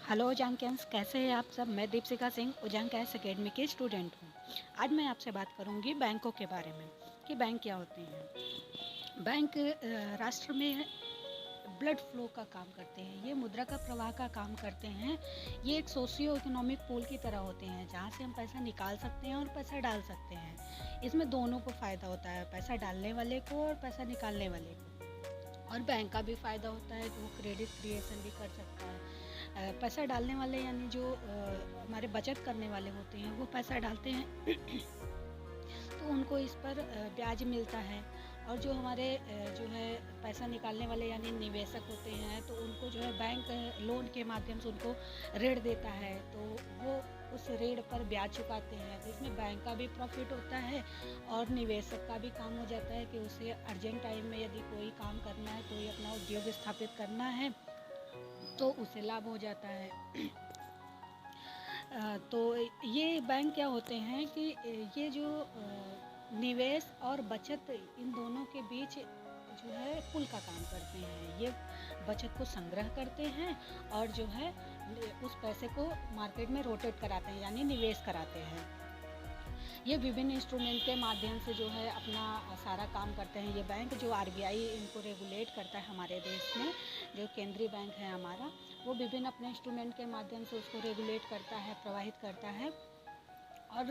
Hello उजांक्यंस, कैसे हैं आप सब। मैं दीपशिखा सिंह उजांक्यंस एकेडमी की स्टूडेंट हूँ। आज मैं आपसे बात करूँगी बैंकों के बारे में कि बैंक क्या होते हैं। बैंक राष्ट्र में ब्लड फ्लो का काम करते हैं, ये मुद्रा का प्रवाह का काम करते हैं। ये एक सोशियो इकोनॉमिक पूल की तरह होते हैं जहाँ से हम पैसा निकाल सकते हैं और पैसा डाल सकते हैं। इसमें दोनों को फ़ायदा होता है, पैसा डालने वाले को और पैसा निकालने वाले को। और बैंक का भी फ़ायदा होता है कि वो क्रेडिट क्रिएशन भी कर सकता है। पैसा डालने वाले यानी जो हमारे बचत करने वाले होते हैं वो पैसा डालते हैं तो उनको इस पर ब्याज मिलता है। और जो हमारे जो है पैसा निकालने वाले यानी निवेशक होते हैं तो उनको जो है बैंक लोन के माध्यम से उनको ऋण देता है, तो वो उस ऋण पर ब्याज चुकाते हैं। तो इसमें बैंक का भी प्रॉफिट होता है और निवेशक का भी काम हो जाता है कि उसे अर्जेंट टाइम में यदि कोई काम करना है, कोई अपना उद्योग स्थापित करना है तो उसे लाभ हो जाता है। तो ये बैंक क्या होते हैं कि ये जो निवेश और बचत इन दोनों के बीच जो है पुल का काम करते हैं। ये बचत को संग्रह करते हैं और जो है उस पैसे को मार्केट में रोटेट कराते हैं यानी निवेश कराते हैं। ये विभिन्न इंस्ट्रूमेंट के माध्यम से जो है अपना सारा काम करते हैं। ये बैंक जो आरबीआई इनको रेगुलेट करता है हमारे देश में, जो केंद्रीय बैंक है हमारा, वो विभिन्न अपने इंस्ट्रूमेंट के माध्यम से उसको रेगुलेट करता है, प्रवाहित करता है। और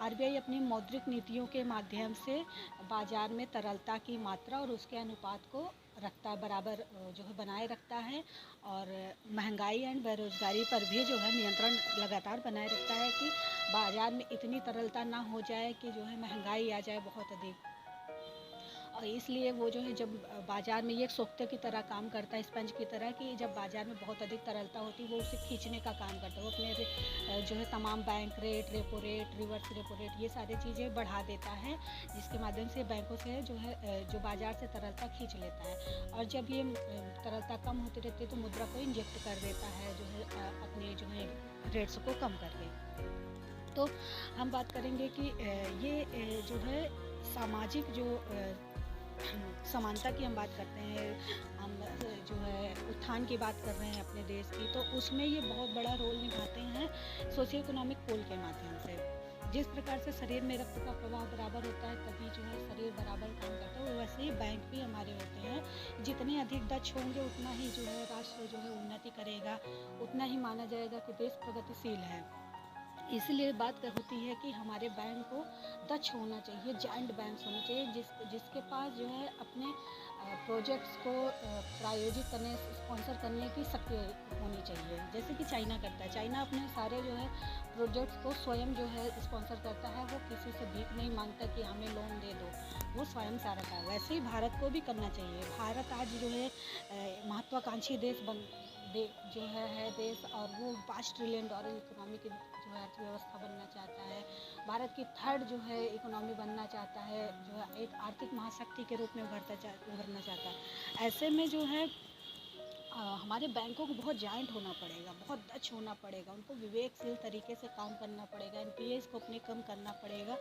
आरबीआई अपनी मौद्रिक नीतियों के माध्यम से बाज़ार में तरलता की मात्रा और उसके अनुपात को रखता बराबर जो है बनाए रखता है। और महंगाई एंड बेरोज़गारी पर भी जो है नियंत्रण लगातार बनाए रखता है कि बाज़ार में इतनी तरलता ना हो जाए कि जो है महंगाई आ जाए बहुत अधिक। और इसलिए वो जो है जब बाज़ार में ये एक सोख्ते की तरह काम करता है, स्पंज की तरह, कि जब बाज़ार में बहुत अधिक तरलता होती है वो उसे खींचने का काम करता है। वो अपने जो है तमाम bank rate, repo rate, reverse repo rate, ये सारी चीज़ें बढ़ा देता है, जिसके माध्यम से बैंकों से जो है जो बाज़ार से तरलता खींच लेता है। और जब ये तरलता कम होती रहती है तो मुद्रा को इंजेक्ट कर देता है जो है अपने जो है रेट्स को कम करके। तो हम बात करेंगे कि ये जो है सामाजिक जो समानता की हम बात करते हैं, हम जो है उत्थान की बात कर रहे हैं अपने देश की, तो उसमें ये बहुत बड़ा रोल निभाते हैं सोशियो इकोनॉमिक पोल के माध्यम से। जिस प्रकार से शरीर में रक्त का प्रवाह बराबर होता है तभी जो है शरीर बराबर काम करता है, वैसे ही बैंक भी हमारे होते हैं। जितने अधिक दक्ष होंगे उतना ही जो है राष्ट्र जो है उन्नति करेगा, उतना ही माना जाएगा कि देश प्रगतिशील है। इसलिए बात होती है कि हमारे बैंक को दक्ष होना चाहिए, जायंट बैंक होना चाहिए जिसके पास जो है अपने प्रोजेक्ट्स को प्रायोजित करने, स्पॉन्सर करने की शक्ति होनी चाहिए। जैसे कि चाइना करता है, चाइना अपने सारे जो है प्रोजेक्ट्स को स्वयं जो है स्पॉन्सर करता है। वो किसी से भीख नहीं मांगता कि हमें लोन दे दो, वो स्वयं सारा का। वैसे ही भारत को भी करना चाहिए। भारत आज जो है महत्वाकांक्षी देश जो है देश, और वो $5 ट्रिलियन इकोनॉमी की जो है अर्थव्यवस्था बनना चाहता है। भारत की थर्ड जो है इकोनॉमी बनना चाहता है, जो है एक आर्थिक महाशक्ति के रूप में उभरना चाहता है। ऐसे में जो है हमारे बैंकों को बहुत जायंट होना पड़ेगा, बहुत दक्ष होना पड़ेगा, उनको विवेकशील तरीके से काम करना पड़ेगा, एनपीएस को अपने कम करना पड़ेगा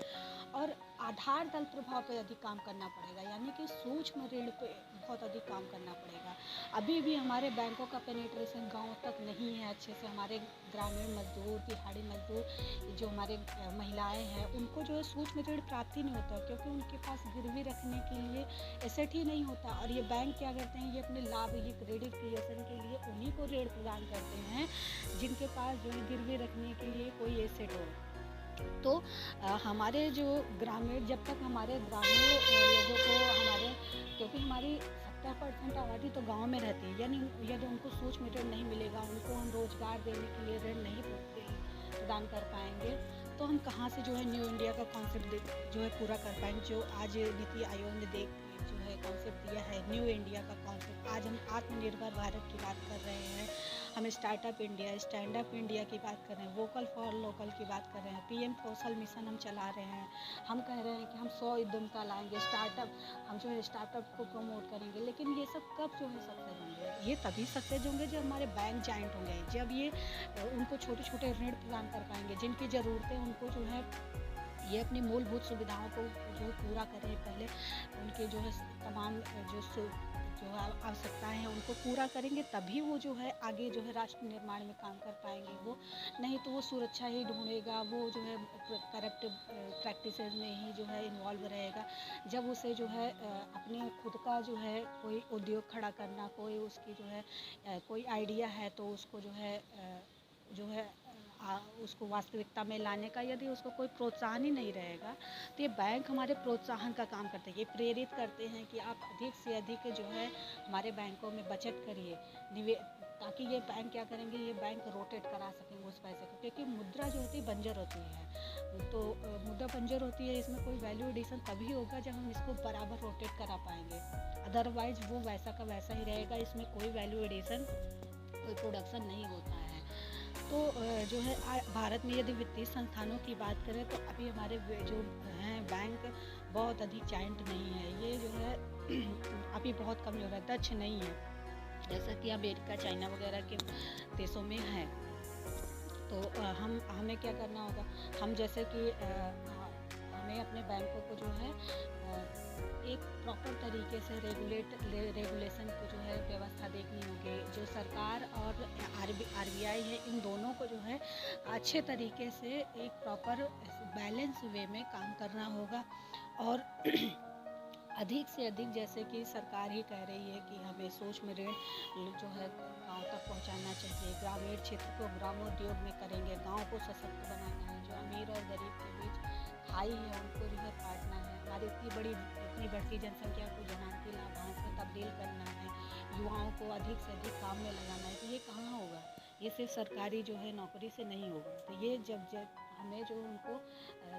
और आधार तल प्रभाव पे अधिक काम करना पड़ेगा, यानी कि सूक्ष्म ऋण पे बहुत अधिक काम करना पड़ेगा। अभी भी हमारे बैंकों का पेनिट्रेशन गांव तक नहीं है अच्छे से। हमारे ग्रामीण मजदूर, दिहाड़ी मजदूर, जो हमारे महिलाएं हैं, उनको जो है सूक्ष्म ऋण प्राप्ति नहीं होता क्योंकि उनके पास गिरवी रखने के लिए एसेट ही नहीं होता। और ये बैंक क्या करते हैं, ये अपने लाभ, ये क्रेडिट क्रिएशन के लिए उन्हीं को ऋण प्रदान करते हैं जिनके पास जो है गिरवी रखने के लिए कोई एसेट हो। तो हमारे जो ग्रामीण, जब तक हमारे ग्रामीण लोगों को हमारे, क्योंकि हमारी 70% आबादी तो गांव में रहती है, यानी यदि उनको सूक्ष्म ऋण नहीं मिलेगा, उनको हम रोजगार देने के लिए ऋण नहीं प्रदान कर पाएंगे, तो हम कहाँ से जो है न्यू इंडिया का कॉन्सेप्ट जो है पूरा कर पाएंगे। जो आज नीति आयोग ने जो है कॉन्सेप्ट दिया है न्यू इंडिया का कॉन्सेप्ट, आज हम आत्मनिर्भर भारत की बात कर रहे हैं, हम startup India, stand up India की बात कर रहे हैं, वोकल फॉर लोकल की बात कर रहे हैं, पीएम कौशल मिशन हम चला रहे हैं। हम कह रहे हैं कि हम 100 उद्यमिता लाएंगे, स्टार्टअप, हम जो है स्टार्टअप को प्रमोट करेंगे। लेकिन ये सब कब जो है सक्सेस होंगे? ये तभी सक्सेस होंगे जब हमारे बैंक जाइंट होंगे, जब ये उनको छोटे छोटे ऋण प्रदान कर पाएंगे, जिनकी ज़रूरतें उनको जो है ये अपनी मूलभूत सुविधाओं को जो पूरा करें, पहले उनके जो है तमाम जो जो आवश्यकताएं हैं उनको पूरा करेंगे, तभी वो जो है आगे जो है राष्ट्र निर्माण में काम कर पाएंगे। वो नहीं तो वो सुरक्षा ही ढूंढेगा, वो जो है करप्ट प्रैक्टिसेस में ही जो है इन्वॉल्व रहेगा। जब उसे जो है अपने खुद का जो है कोई उद्योग खड़ा करना, कोई उसकी जो है कोई आइडिया है, तो उसको जो है उसको वास्तविकता में लाने का यदि उसको कोई प्रोत्साहन ही नहीं रहेगा, तो ये बैंक हमारे प्रोत्साहन का काम करते हैं। ये प्रेरित करते हैं कि आप अधिक से अधिक जो है हमारे बैंकों में बचत करिए, ताकि ये बैंक क्या करेंगे, ये बैंक रोटेट करा सकेंगे उस पैसे को, क्योंकि मुद्रा जो होती है बंजर होती है। तो मुद्रा बंजर होती है, इसमें कोई वैल्यू एडिशन तभी होगा जब हम इसको बराबर रोटेट करा पाएंगे, अदरवाइज वो वैसा का वैसा ही रहेगा, इसमें कोई वैल्यू एडिशन, कोई प्रोडक्शन नहीं होता है। तो जो है भारत में यदि वित्तीय संस्थानों की बात करें तो अभी हमारे जो हैं बैंक बहुत अधिक जायंट नहीं है, ये जो है अभी बहुत कमज़ोर है, दक्ष नहीं है, जैसा कि अमेरिका चाइना वगैरह के देशों में है। तो हमें क्या करना होगा, हम जैसे कि हमें अपने बैंकों को जो है एक प्रॉपर तरीके से रेगुलेशन की जो है व्यवस्था देखनी होगी। जो सरकार और आरबीआई है, इन दोनों को जो है अच्छे तरीके से एक प्रॉपर बैलेंस वे में काम करना होगा। और अधिक से अधिक, जैसे कि सरकार ही कह रही है कि हमें सूक्ष्म ऋण जो है गांव तक पहुंचाना चाहिए, ग्रामीण क्षेत्र को ग्रामोद्योग में करेंगे, गांव को सशक्त बनाना है, जो अमीर और गरीब के बीच खाई है उनको जो है काटना है, हमारी इतनी बढ़ती जनसंख्या को जनाती लाभांश में तब्दील करना है, युवाओं को अधिक से अधिक काम में लगाना है। तो ये कहाँ होगा, ये सिर्फ सरकारी जो है नौकरी से नहीं होगा। तो ये जब हमें जो उनको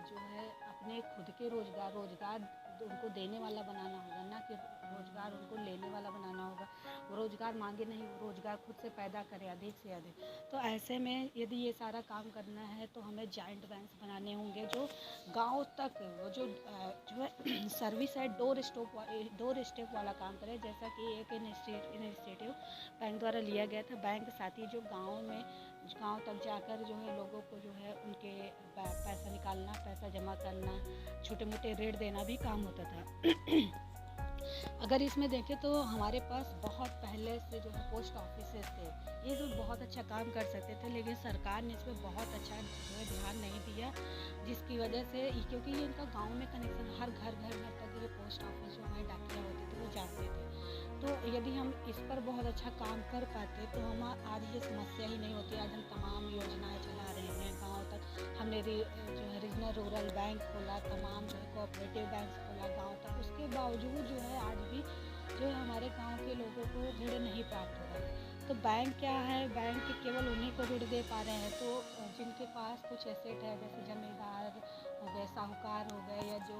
जो है अपने खुद के रोजगार उनको देने वाला बनाना होगा, ना कि रोजगार उनको लेने वाला बनाना होगा। वो रोजगार मांगे नहीं, वो रोजगार खुद से पैदा करे अधिक से अधिक। तो ऐसे में यदि ये सारा काम करना है तो हमें जॉइंट बैंक्स बनाने होंगे, जो गांव तक वो जो है सर्विस है डोर स्टेप वाला काम करे। जैसा कि एक इनिशिएटिव बैंक द्वारा लिया गया था, बैंक साथी, जो गांव तक जाकर जो है लोगों को जो है उनके पैसा निकालना, पैसा जमा करना, छोटे मोटे ऋण देना भी काम होता था। अगर इसमें देखें तो हमारे पास बहुत पहले से जो है पोस्ट ऑफिसेस थे, ये जो बहुत अच्छा काम कर सकते थे, लेकिन सरकार ने इसमें बहुत अच्छा जो है ध्यान नहीं दिया, जिसकी वजह से, क्योंकि ये इनका गांव में कनेक्शन, हर घर तक ये पोस्ट ऑफिस जो हमारी डाकिया होती थी वो जाते थे। तो यदि हम इस पर बहुत अच्छा काम कर पाते तो हम आज ये समस्या ही नहीं होती। आज हम तमाम योजनाएं चला रहे हैं गांव तक, हमने जो है रीजनल रूरल बैंक खोला, तमाम जो है कोऑपरेटिव बैंक खोला गांव तक। उसके बावजूद जो है आज भी जो है हमारे गांव के लोगों को ऋण नहीं प्राप्त हो रहा है। तो बैंक क्या है, बैंक केवल उन्हीं को ऋण दे पा रहे हैं तो जिनके पास कुछ एसेट है, जैसे जमींदार हो गए, साहूकार हो गए, या जो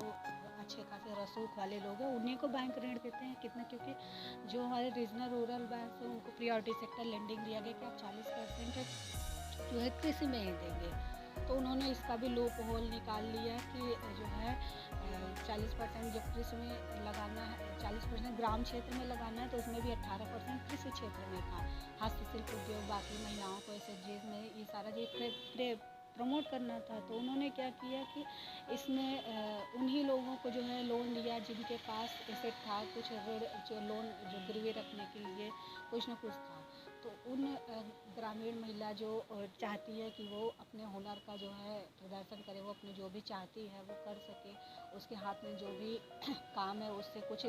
अच्छे खासे रसूख वाले लोग हैं, उन्हीं को बैंक ऋण देते हैं। कितना, क्योंकि जो हमारे रीजनल रूरल बैंक है उनको प्रायोरिटी सेक्टर लेंडिंग दिया गया कि आप 40% जो है कृषि में ही देंगे। तो उन्होंने इसका भी लूप होल निकाल लिया कि जो है 40% जब कृषि में लगाना है, 40% ग्राम क्षेत्र में लगाना है, तो उसमें भी 18% कृषि क्षेत्र में था। हस्तशिल्प उद्योग, बाकी महिलाओं को ऐसे चीज़ में ये सारा चीज़ प्रमोट करना था। तो उन्होंने क्या किया कि इसमें उन्हीं लोगों को जो है लोन दिया जिनके पास एसेट था, कुछ ऋण जो लोन जो गिरवी रखने के लिए कुछ न कुछ था। तो उन ग्रामीण महिला जो चाहती है कि वो अपने हुनर का जो है प्रदर्शन करे, वो अपने जो भी चाहती है वो कर सके, उसके हाथ में जो भी काम है उससे कुछ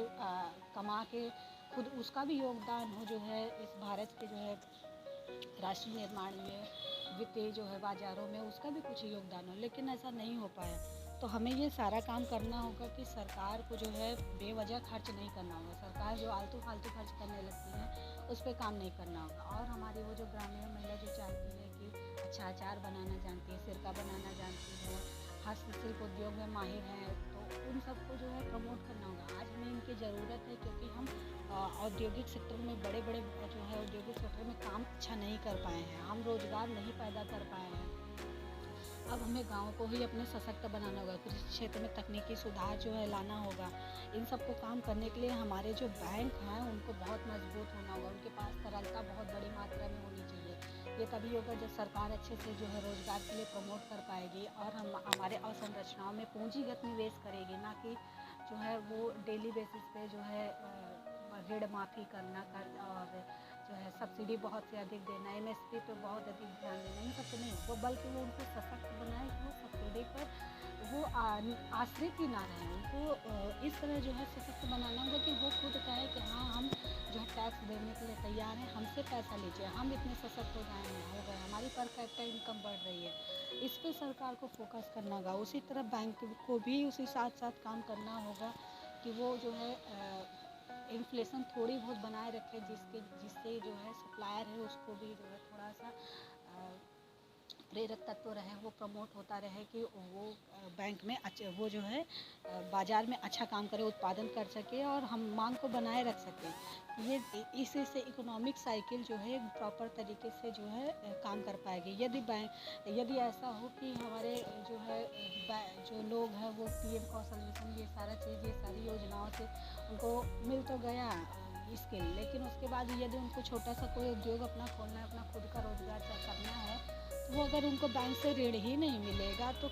कमा के खुद उसका भी योगदान हो, जो है इस भारत के जो है राष्ट्र निर्माण में, वित्तीय जो है बाज़ारों में उसका भी कुछ योगदान हो। लेकिन ऐसा नहीं हो पाया। तो हमें ये सारा काम करना होगा कि सरकार को जो है बेवजह खर्च नहीं करना होगा। सरकार जो आलतू फालतू खर्च करने लगती है उस पर काम नहीं करना होगा। और हमारी वो जो ग्रामीण महिला जो चाहती है कि अच्छा अचार बनाना जानती है, सिरका बनाना जानती है, हस्तशिल्प उद्योग में माहिर हैं, तो उन सबको जो है प्रमोट करना होगा। आज हमें इनकी ज़रूरत है, क्योंकि हम औद्योगिक सेक्टर में बड़े जो है औद्योगिक सेक्टर में काम अच्छा नहीं कर पाए हैं, हम रोज़गार नहीं पैदा कर पाए हैं। अब हमें गाँव को ही अपने सशक्त बनाना होगा, कृषि क्षेत्र में तकनीकी सुधार जो है लाना होगा। इन सबको काम करने के लिए हमारे जो बैंक हैं उनको बहुत मजबूत होना होगा, उनके पास तरलता बहुत बड़ी मात्रा में होनी चाहिए। ये तभी होगा जब सरकार अच्छे से जो है रोज़गार के लिए प्रमोट कर पाएगी और हम हमारे अवसंरचनाओं में पूंजीगत निवेश करेगी, ना कि जो है वो डेली बेसिस पे जो है ऋण माफ़ी करना कर और जो है सब्सिडी बहुत से अधिक देना, एमएसपी पे बहुत अधिक ध्यान देना, इन सब पे नहीं वो, बल्कि वो उनको सशक्त बनाए कि वो सब्सिडी पर वो आश्रित ही ना रहें। उनको इस तरह जो है सशक्त बनाना होगा कि वो खुद कहे कि हाँ हम जो है टैक्स देने के लिए तैयार हैं, हमसे पैसा लीजिए, हम इतने सशक्त हो गए, हमारी पर कैपिटा इनकम बढ़ रही है। इस पे सरकार को फोकस करना होगा। उसी तरह बैंक को भी उसी साथ साथ काम करना होगा कि वो जो है इन्फ्लेशन थोड़ी बहुत बनाए रखे, जिससे जो है सप्लायर है उसको भी जो है थोड़ा सा प्रेरक तत्व रहे, वो प्रमोट होता रहे कि वो बैंक में वो जो है बाज़ार में अच्छा काम करे, उत्पादन कर सके और हम मांग को बनाए रख सकें। ये इसी से इकोनॉमिक साइकिल जो है प्रॉपर तरीके से जो है काम कर पाएगी। यदि ऐसा हो कि हमारे जो है जो लोग हैं वो पीएम कौशल मिशन ये सारी योजनाओं से उनको मिल तो गया स्किल, लेकिन उसके बाद यदि उनको छोटा सा कोई उद्योग अपना खोलना है, अपना खुद का रोजगार करना है, वो अगर उनको बैंक से ऋण ही नहीं मिलेगा तो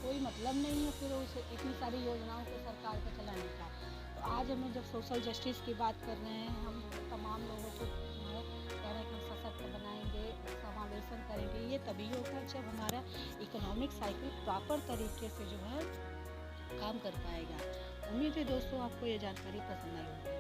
कोई मतलब नहीं है फिर उस इतनी सारी योजनाओं को सरकार को चलाने का। तो आज हमें जब सोशल जस्टिस की बात कर रहे हैं, हम तमाम लोगों को जो है कह रहे हैं कि हम सशक्त बनाएंगे, समावेशन करेंगे, ये तभी होगा जब हमारा इकोनॉमिक साइकिल प्रॉपर तरीके से जो है काम कर पाएगा। उम्मीद है दोस्तों आपको ये जानकारी पसंद आई होगी।